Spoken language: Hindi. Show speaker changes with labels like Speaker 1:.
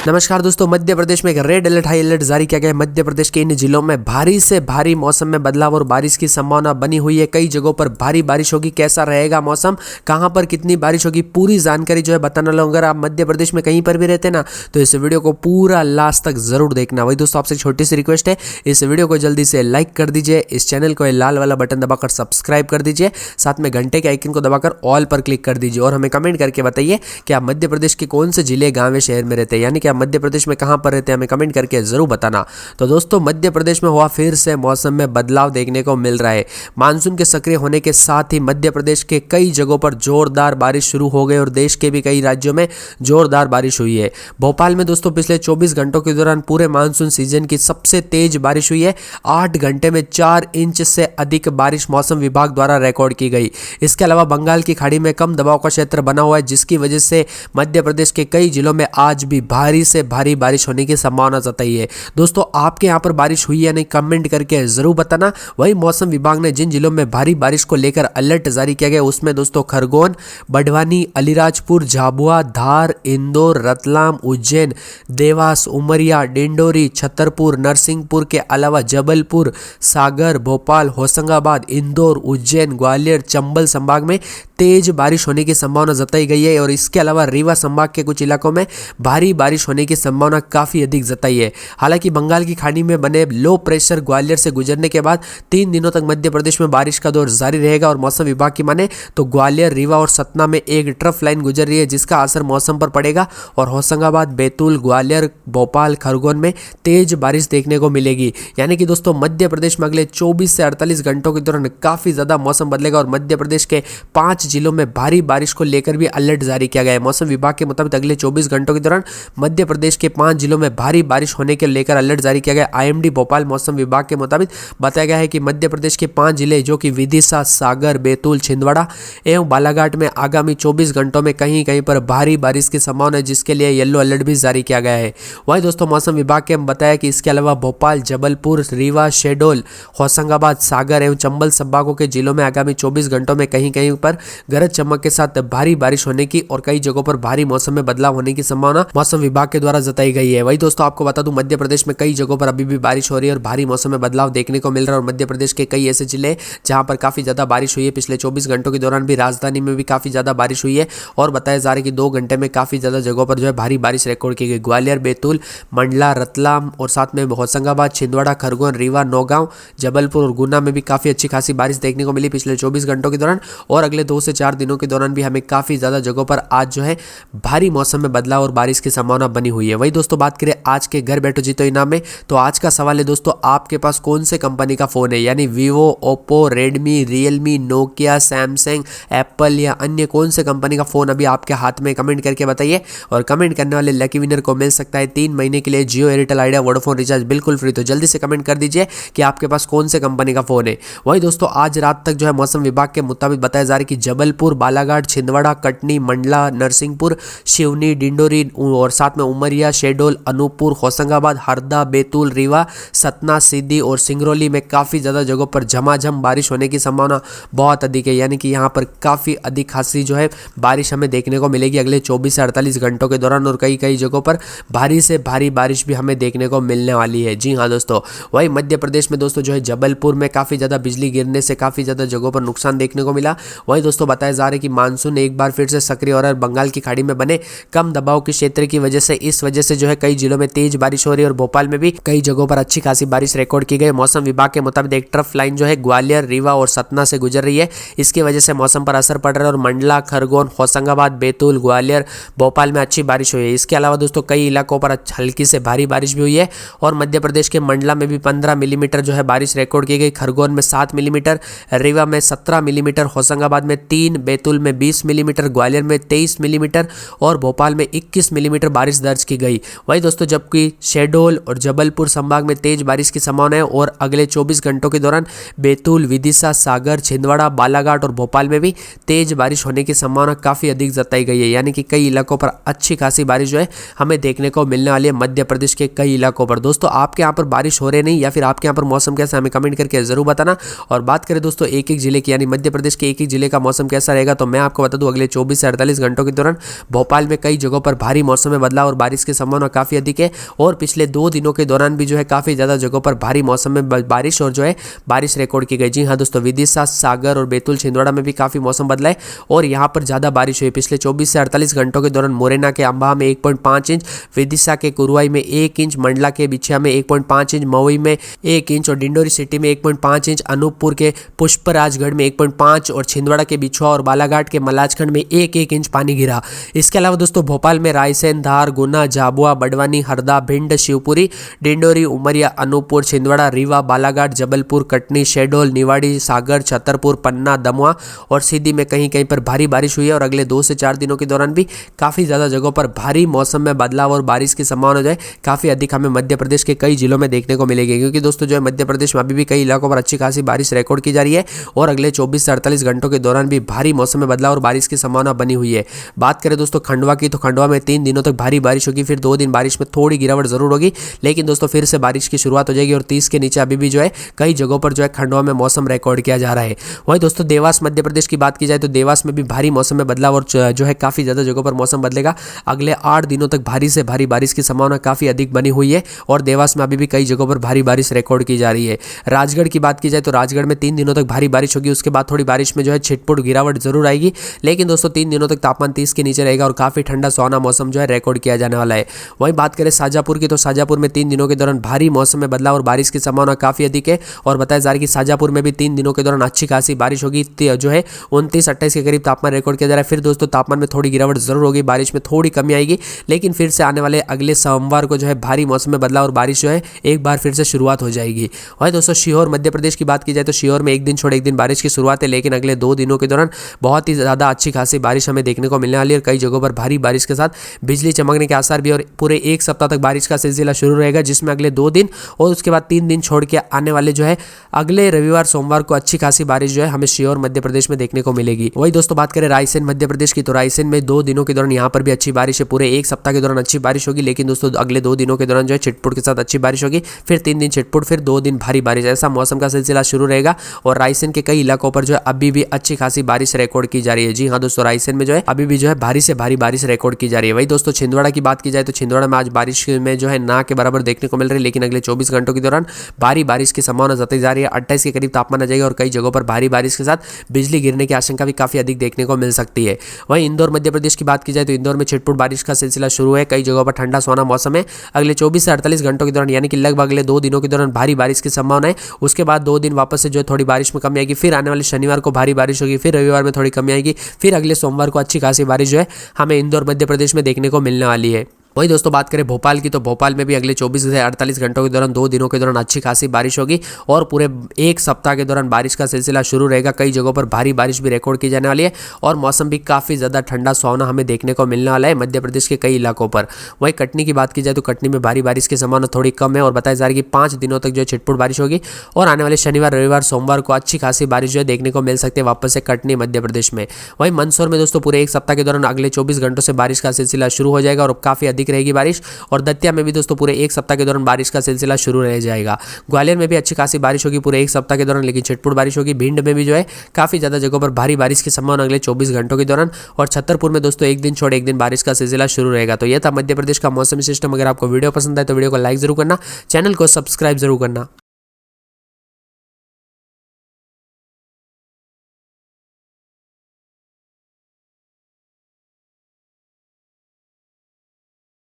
Speaker 1: नमस्कार दोस्तों, मध्य प्रदेश में एक रेड अलर्ट हाई अलर्ट जारी किया गया है। मध्य प्रदेश के इन जिलों में भारी से भारी मौसम में बदलाव और बारिश की संभावना बनी हुई है। कई जगहों पर भारी बारिश होगी। कैसा रहेगा मौसम, कहां पर कितनी बारिश होगी, पूरी जानकारी जो है बताने वाला हूं। अगर आप मध्य प्रदेश में कहीं पर भी रहते ना तो इस वीडियो को पूरा लास्ट तक जरूर देखना। वही दोस्तों, आपसे छोटी सी रिक्वेस्ट है, इस वीडियो को जल्दी से लाइक कर दीजिए, इस चैनल को लाल वाला बटन दबाकर सब्सक्राइब कर दीजिए, साथ में घंटे के आइकन को दबाकर ऑल पर क्लिक कर दीजिए और हमें कमेंट करके बताइए कि आप मध्य प्रदेश के कौन से जिले, गांव, शहर में रहते हैं, यानी कि आप मध्य प्रदेश में कहां पर रहते हैं, हमें कमेंट करके जरूर बताना। तो दोस्तों, मध्य प्रदेश में हुआ फिर से मौसम में बदलाव देखने को मिल रहा है। मानसून के सक्रिय होने के साथ ही मध्य प्रदेश के कई जगहों पर जोरदार बारिश शुरू हो गई और देश के भी कई राज्यों में जोरदार बारिश हुई है। भोपाल में दोस्तों पिछले 24 घंटों के दौरान पूरे मानसून सीजन की सबसे तेज बारिश हुई है। 8 घंटे में 4 इंच से अधिक बारिश मौसम विभाग द्वारा रिकॉर्ड की गई। इसके अलावा बंगाल की खाड़ी में कम दबाव का क्षेत्र बना हुआ है, जिसकी वजह से मध्य प्रदेश के कई जिलों में आज भी भारी से भारी बारिश होने की संभावना जताई है। दोस्तों, आपके यहाँ पर बारिश हुई या नहीं, कमेंट करके जरूर बताना। वही मौसम विभाग ने जिन जिलों में भारी बारिश को लेकर अलर्ट जारी किया गया उसमें दोस्तों खरगोन, बड़वानी, अलीराजपुर, झाबुआ, धार, इंदौर, रतलाम, उज्जैन, देवास, उमरिया, डिंडोरी, छतरपुर, नरसिंहपुर के अलावा जबलपुर, सागर, भोपाल, होशंगाबाद, इंदौर, उज्जैन, ग्वालियर, चंबल संभाग में तेज बारिश होने की संभावना जताई गई है और इसके अलावा रीवा संभाग के कुछ इलाकों में भारी बारिश होने की संभावना काफी अधिक जताई है। हालांकि बंगाल की खाड़ी में बने लो प्रेशर ग्वालियर से गुजरने के बाद 3 दिनों तक मध्य प्रदेश में बारिश का दौर जारी रहेगा और मौसम विभाग की माने तो ग्वालियर, रीवा और सतना में एक ट्रफ लाइन गुजर रही है, जिसका असर मौसम पर पड़ेगा और होशंगाबाद, बैतूल, ग्वालियर, भोपाल, खरगोन में तेज बारिश देखने को मिलेगी। यानी कि दोस्तों, मध्य प्रदेश में अगले 24 से 48 घंटों के दौरान काफी ज्यादा मौसम बदलेगा और मध्य प्रदेश के 5 जिलों में भारी बारिश को लेकर भी अलर्ट जारी किया गया है। मौसम विभाग के मुताबिक अगले 24 घंटों के दौरान मध्य प्रदेश के 5 जिलों में भारी बारिश होने के लेकर अलर्ट जारी किया गया। आईएमडी भोपाल मौसम विभाग के मुताबिक बताया गया है कि मध्य प्रदेश के 5 जिले जो कि विदिशा, सागर, बैतूल, छिंदवाड़ा एवं बालाघाट में आगामी 24 घंटों में कहीं कहीं पर भारी बारिश की संभावना है, जिसके लिए येलो अलर्ट भी जारी किया गया है। वहीं दोस्तों, मौसम विभाग के बताया कि इसके अलावा भोपाल, जबलपुर, रीवा, शहडोल, होशंगाबाद, सागर एवं चंबल संभागों के जिलों में आगामी 24 घंटों में कहीं कहीं पर गरज चमक के साथ भारी बारिश होने की और कई जगहों पर भारी मौसम में बदलाव होने की संभावना मौसम विभाग के द्वारा जताई गई है। वही दोस्तों, आपको बता दूं, मध्य प्रदेश में कई जगहों पर अभी भी बारिश हो रही है और भारी मौसम में बदलाव देखने को मिल रहा है और मध्य प्रदेश के कई ऐसे जिले जहां पर काफी ज्यादा बारिश हुई है। पिछले 24 घंटों के दौरान भी राजधानी में भी काफी ज्यादा बारिश हुई है और बताया जा रहा है कि 2 घंटे में काफी ज्यादा जगहों पर जो है भारी बारिश रिकॉर्ड की गई। ग्वालियर, बैतूल, मंडला, रतलाम और साथ में होशंगाबाद, छिंदवाड़ा, खरगोन, रीवा, नौगांव, जबलपुर और गुना में भी काफी अच्छी खासी बारिश देखने को मिली पिछले 24 घंटों के दौरान और अगले 2 से 4 दिनों के दौरान भी हमें काफी ज्यादा जगहों पर आज जो है भारी मौसम में बदलाव और बारिश की संभावना बनी हुई है। वही दोस्तों, बात करें आज के घर बैठो जीतो इनाम में, तो आज का सवाल है दोस्तों, आपके पास कौन से कंपनी का फोन है, यानी Vivo, Oppo, Redmi, Realme, Nokia, Samsung, Apple या अन्य कौन से कंपनी का फोन अभी आपके हाथ में, कमेंट करके बताइए। और कमेंट करने वाले लकी विनर को मिल सकता है 3 महीने के लिए जियो, एयरटेल, आइडिया, वोडाफोन रिचार्ज बिल्कुल फ्री। तो जल्दी से कमेंट कर दीजिए कि आपके पास कौन से कंपनी का फोन है। वही दोस्तों, आज रात तक जो है मौसम विभाग के मुताबिक बताया जा रहा है कि जबलपुर, बालाघाट, छिंदवाड़ा, कटनी, मंडला, नरसिंहपुर, शिवनी, डिंडोरी और साथ में उमरिया, शहडोल, अनूपपुर, होशंगाबाद, हरदा, बैतूल, रीवा, सतना, सीधी और सिंगरौली में काफी ज्यादा जगहों पर झमाझम बारिश होने की संभावना बहुत अधिक है। यानी कि यहाँ पर काफी अधिक खासी जो है बारिश हमें देखने को मिलेगी अगले 24 से 48 घंटों के दौरान और कई कई जगहों पर भारी से भारी बारिश भी हमें देखने को मिलने वाली है। जी हाँ दोस्तों, वही मध्य प्रदेश में दोस्तों जो है जबलपुर में काफी ज्यादा बिजली गिरने से काफी ज्यादा जगहों पर नुकसान देखने को मिला। वही दोस्तों, बताया जा रहा है कि मानसून एक बार फिर से सक्रिय हो रहा है। बंगाल की खाड़ी में बने कम दबाव के क्षेत्र की वजह से इस वजह से जो है कई जिलों में तेज बारिश हो रही है और भोपाल में भी कई जगहों पर अच्छी खासी बारिश रिकॉर्ड की गई। मौसम विभाग के मुताबिक एक ट्रफ लाइन जो है ग्वालियर, रीवा और सतना से गुजर रही है, इसकी वजह से मौसम पर असर पड़ रहा है और मंडला, खरगोन, होशंगाबाद, बैतूल, ग्वालियर, भोपाल में अच्छी बारिश हुई है। इसके अलावा दोस्तों कई इलाकों पर हल्की से भारी बारिश भी हुई है और मध्य प्रदेश के मंडला में भी 15 मिलीमीटर जो है बारिश रिकॉर्ड की गई, खरगोन में 7 मिलीमीटर, रीवा में 17 मिलीमीटर, होशंगाबाद में 3, बैतूल में 20 मिलीमीटर, ग्वालियर में 23 मिलीमीटर और भोपाल में 21 मिलीमीटर बारिश दर्ज की गई। वही दोस्तों, जबकि शहडोल और जबलपुर संभाग में तेज बारिश की संभावना है और अगले 24 घंटों के दौरान बैतूल, विदिशा, सागर, छिंदवाड़ा, बालाघाट और भोपाल में भी तेज बारिश होने की संभावना काफी अधिक जताई गई है। यानी कि कई इलाकों पर अच्छी खासी बारिश जो है हमें देखने को मिलने वाली है मध्य प्रदेश के कई इलाकों पर। दोस्तों, आपके यहाँ पर बारिश हो रही नहीं या फिर आपके यहाँ पर मौसम कैसा, हमें कमेंट करके जरूर बताना। और बात करें दोस्तों एक एक जिले की, यानी मध्य प्रदेश के एक एक जिले का मौसम कैसा रहेगा, तो मैं आपको बता दूं अगले 24 से 48 घंटों के दौरान भोपाल में कई जगहों पर भारी मौसम में बदलाव और और बारिश की संभावना काफ़ी अधिक है। और पिछले 2 दिनों के दौरान भी जो है काफ़ी ज़्यादा जगहों पर भारी मौसम में बारिश और जो है बारिश रिकॉर्ड की गई। जी हाँ दोस्तों, विदिशा, सागर और बैतूल, छिंदवाड़ा में भी काफ़ी मौसम बदला है और यहाँ पर ज़्यादा बारिश हुई। पिछले 24 से 48 घंटों के दौरान मुरैना के अंबाह में 1.5 इंच, विदिशा के कुरुआई में 1 इंच, मंडला के बिछिया में 1.5 इंच, मवई में 1 इंच और डिंडोरी सिटी में 1.5 इंच, अनूपपुर के पुष्पराजगढ़ में 1.5 और छिंदवाड़ा के बिछुआ और बालाघाट के मलाजखंड में 1-1 इंच पानी गिरा। इसके अलावा दोस्तों भोपाल में रायसेन, धार, गुना, झाबुआ, बड़वानी, हरदा, भिंड, शिवपुरी, डिंडोरी, उमरिया, अनूपपुर, छिंदवाड़ा, रीवा, बालाघाट, जबलपुर, कटनी, शहडोल, निवाड़ी, सागर, छतरपुर, पन्ना, दमोह और सीधी में कहीं कहीं पर भारी बारिश हुई है। और अगले 2 से 4 दिनों के दौरान भी काफ़ी ज़्यादा जगहों पर भारी मौसम में बदलाव और बारिश की संभावना जो है काफ़ी अधिक हमें मध्य प्रदेश के कई जिलों में देखने को मिलेगी। क्योंकि दोस्तों जो है मध्य प्रदेश में अभी भी कई इलाकों पर अच्छी खासी बारिश रिकॉर्ड की जा रही है और अगले 24 से 48 घंटों के दौरान भी भारी मौसम में बदलाव और बारिश की संभावना बनी हुई है। बात करें दोस्तों खंडवा की, तो खंडवा में 3 दिनों तक भारी बारिश होगी, फिर 2 दिन बारिश में थोड़ी गिरावट जरूर होगी, लेकिन दोस्तों फिर से बारिश की शुरुआत हो जाएगी और 30 के नीचे अभी भी जो है कई जगहों पर जो है खंडवा में मौसम रिकॉर्ड किया जा रहा है। वहीं दोस्तों देवास मध्य प्रदेश की बात की जाए तो देवास में भी भारी मौसम में बदलाव और जो है काफ़ी ज़्यादा जगहों पर मौसम बदलेगा। अगले 8 दिनों तक भारी से भारी बारिश की संभावना काफ़ी अधिक बनी हुई है और देवास में अभी भी कई जगहों पर भारी बारिश रिकॉर्ड की जा रही है। राजगढ़ की बात की जाए तो राजगढ़ में 3 दिनों तक भारी बारिश होगी, उसके बाद थोड़ी बारिश में जो है छिटपुट गिरावट जरूर आएगी, लेकिन दोस्तों 3 दिनों तक तापमान 30 के नीचे रहेगा और काफ़ी ठंडा सुहाना मौसम जो है रिकॉर्ड किया जाने वाला है। वहीं बात करें शाजापुर की, तो शाजापुर में 3 दिनों के दौरान भारी मौसम में बदलाव और बारिश की संभावना काफ़ी अधिक है और बताया जा रहा है कि शाजापुर में भी 3 दिनों के दौरान अच्छी खासी बारिश होगी, जो है 29-28 के करीब तापमान रिकॉर्ड किया जा रहा है। फिर दोस्तों तापमान में थोड़ी गिरावट जरूर होगी, बारिश में थोड़ी कमी आएगी, लेकिन फिर से आने वाले अगले सोमवार को जो है भारी मौसम में बदलाव और बारिश जो है एक बार फिर से शुरुआत हो जाएगी। और दोस्तों सीहोर मध्य प्रदेश की बात की जाए तो सीहोर में 1 दिन छोड़ 1 दिन बारिश की शुरुआत है, लेकिन अगले 2 दिनों के दौरान बहुत ही ज़्यादा अच्छी खासी बारिश हमें देखने को मिलने वाली है और कई जगहों पर भारी बारिश के साथ बिजली चमकने के आसार भी और पूरे 1 सप्ताह तक बारिश का सिलसिला शुरू रहेगा, जिसमें अगले 2 दिन और उसके बाद 3 दिन छोड़ के आने वाले जो है अगले रविवार सोमवार को अच्छी खासी बारिश जो है हमें सीहोर मध्य प्रदेश में देखने को मिलेगी। वही दोस्तों बात करें रायसेन मध्य प्रदेश की, तो रायसेन में 2 दिनों के दौरान यहाँ पर भी अच्छी बारिश है, पूरे 1 सप्ताह के दौरान अच्छी बारिश होगी, लेकिन दोस्तों अगले 2 दिनों के दौरान जो है छिटपुट के साथ अच्छी बारिश होगी, फिर 3 दिन छिटपुट, फिर 2 दिन भारी बारिश, ऐसा मौसम का सिलसिला शुरू रहेगा और रायसेन के कई इलाकों पर जो है अभी भी अच्छी खासी बारिश रिकॉर्ड की जा रही है। जी हाँ दोस्तों, रायसेन में जो है अभी भी जो है भारी से भारी बारिश रिकॉर्ड की जा रही है। वही दोस्तों छिंदवाड़ा की बात की जाए तो छिंदवाड़ा में आज बारिश में जो है ना के बराबर देखने को मिल रही है, लेकिन अगले 24 घंटों के दौरान भारी बारिश की संभावना जताई जा रही है। 28 के करीब तापमान आ जाएगा और कई जगहों पर भारी बारिश के साथ बिजली गिरने की आशंका भी काफी अधिक देखने को मिल सकती है। वहीं इंदौर मध्य प्रदेश की बात की जाए तो इंदौर में छिटपुट बारिश का सिलसिला शुरू है, कई जगहों पर ठंडा सुहाना मौसम है। अगले 24 से 48 घंटों के दौरान यानी कि लगभग अगले 2 दिनों के दौरान भारी बारिश की संभावना है। उसके बाद 2 दिन वापस से जो है थोड़ी बारिश में कमी आएगी, फिर आने वाले शनिवार को भारी बारिश होगी, फिर रविवार में थोड़ी कमी आएगी, फिर अगले सोमवार को अच्छी खासी बारिश जो है हमें इंदौर मध्य प्रदेश में देखने को मिलने वाली है। वही दोस्तों बात करें भोपाल की, तो भोपाल में भी अगले 24 से 48 घंटों के दौरान 2 दिनों के दौरान अच्छी खासी बारिश होगी और पूरे 1 सप्ताह के दौरान बारिश का सिलसिला शुरू रहेगा। कई जगहों पर भारी बारिश भी रिकॉर्ड की जाने वाली है और मौसम भी काफ़ी ज़्यादा ठंडा सुहावना हमें देखने को मिलने वाला है मध्य प्रदेश के कई इलाकों पर। वहीं कटनी की बात की जाए तो कटनी में भारी बारिश की संभावना थोड़ी कम है और बताया जा रहा है कि 5 दिनों तक जो है छिटपुट बारिश होगी और आने वाले शनिवार, रविवार, सोमवार को अच्छी खासी बारिश जो है देखने को मिल सकती है वापस से कटनी मध्य प्रदेश में। वहीं मंदसौर में दोस्तों पूरे 1 सप्ताह के दौरान अगले 24 घंटों से बारिश का सिलसिला शुरू हो जाएगा और काफ़ी अधिक रहेगी बारिश। और दतिया में भी दोस्तों पूरे 1 सप्ताह के दौरान बारिश का सिलसिला शुरू रह जाएगा। ग्वालियर में भी अच्छी खासी बारिश होगी पूरे 1 सप्ताह के दौरान, लेकिन छिटपुट बारिश होगी। भिंड में भी जो है काफ़ी ज़्यादा जगहों पर भारी बारिश की संभावना अगले 24 घंटों के दौरान और छतरपुर में दोस्तों 1 दिन छोड़ 1 दिन बारिश का सिलसिला शुरू रहेगा। तो यह था मध्य प्रदेश का मौसमी सिस्टम। अगर आपको वीडियो पसंद आए तो वीडियो को लाइक जरूर करना, चैनल को सब्सक्राइब जरूर करना।